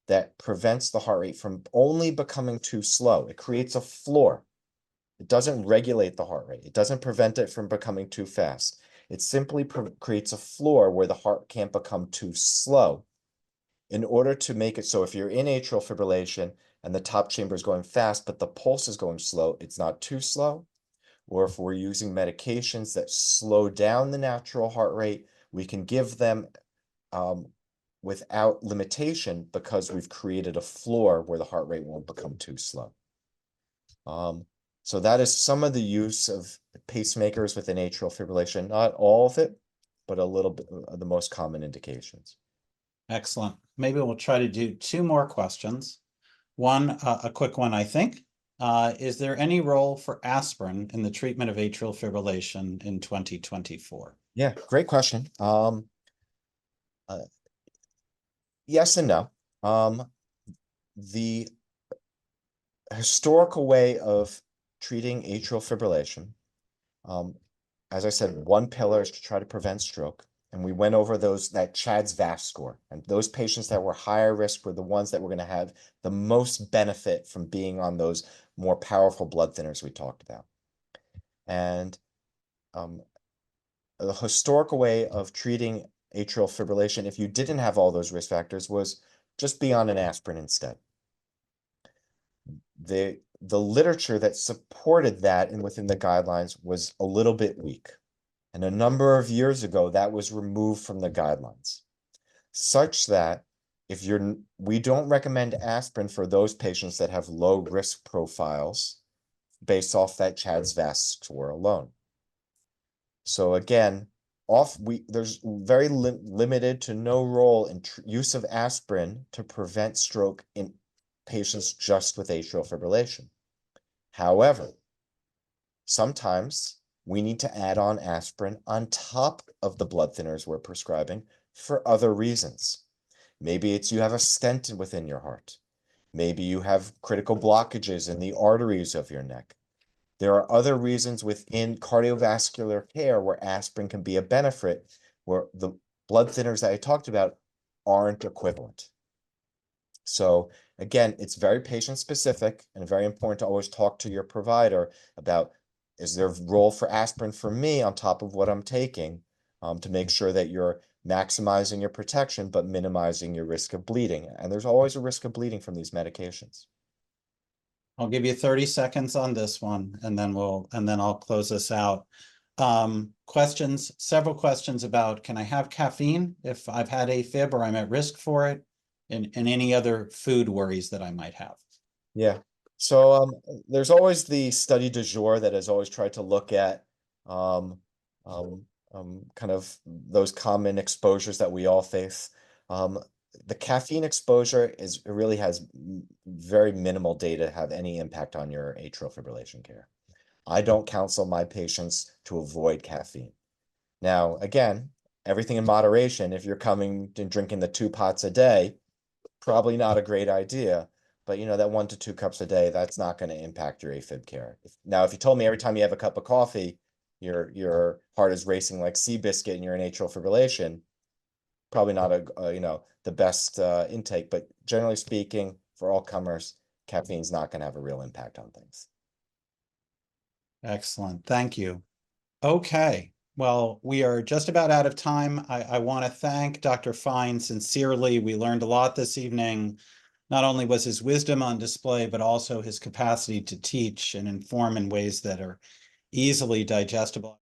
that prevents the heart rate from only becoming too slow. It creates a floor. It doesn't regulate the heart rate. It doesn't prevent it from becoming too fast. It simply creates a floor where the heart can't become too slow. In order to make it so if you're in atrial fibrillation and the top chamber is going fast, but the pulse is going slow, it's not too slow. Or if we're using medications that slow down the natural heart rate, we can give them without limitation because we've created a floor where the heart rate won't become too slow. So that is some of the use of pacemakers within atrial fibrillation. Not all of it, but a little bit of the most common indications. Excellent. Maybe we'll try to do two more questions. One, a quick one, I think. Is there any role for aspirin in the treatment of atrial fibrillation in 2024? Yeah, great question. Yes and no. The historical way of treating atrial fibrillation, as I said, one pillar is to try to prevent stroke. And we went over that CHADS VAS score. And those patients that were higher risk were the ones that were going to have the most benefit from being on those more powerful blood thinners we talked about. And the historical way of treating atrial fibrillation, if you didn't have all those risk factors, was just be on an aspirin instead. The literature that supported that and within the guidelines was a little bit weak. And a number of years ago, that was removed from the guidelines, such that we don't recommend aspirin for those patients that have low risk profiles based off that CHADS VAS score alone. So again, there's very limited to no role in use of aspirin to prevent stroke in patients just with atrial fibrillation. However, sometimes we need to add on aspirin on top of the blood thinners we're prescribing for other reasons. Maybe it's you have a stent within your heart. Maybe you have critical blockages in the arteries of your neck. There are other reasons within cardiovascular care where aspirin can be a benefit, where the blood thinners that I talked about aren't equivalent. So again, it's very patient specific and very important to always talk to your provider about, is there a role for aspirin for me on top of what I'm taking, to make sure that you're maximizing your protection, but minimizing your risk of bleeding. And there's always a risk of bleeding from these medications. I'll give you 30 seconds on this one, and then I'll close this out. Several questions about, can I have caffeine if I've had AFib or I'm at risk for it, and any other food worries that I might have? Yeah. So there's always the study du jour that has always tried to look at kind of those common exposures that we all face. The caffeine exposure really has very minimal data to have any impact on your atrial fibrillation care. I don't counsel my patients to avoid caffeine. Now, again, everything in moderation. If you're coming and drinking the 2 pots a day, probably not a great idea. But that 1 to 2 cups a day, that's not going to impact your AFib care. Now, if you told me every time you have a cup of coffee, your heart is racing like Seabiscuit and you're in atrial fibrillation, probably not the best intake. But generally speaking, for all comers, caffeine's not going to have a real impact on things. Excellent. Thank you. Okay. Well, we are just about out of time. I want to thank Dr. Fein sincerely. We learned a lot this evening. Not only was his wisdom on display, but also his capacity to teach and inform in ways that are easily digestible.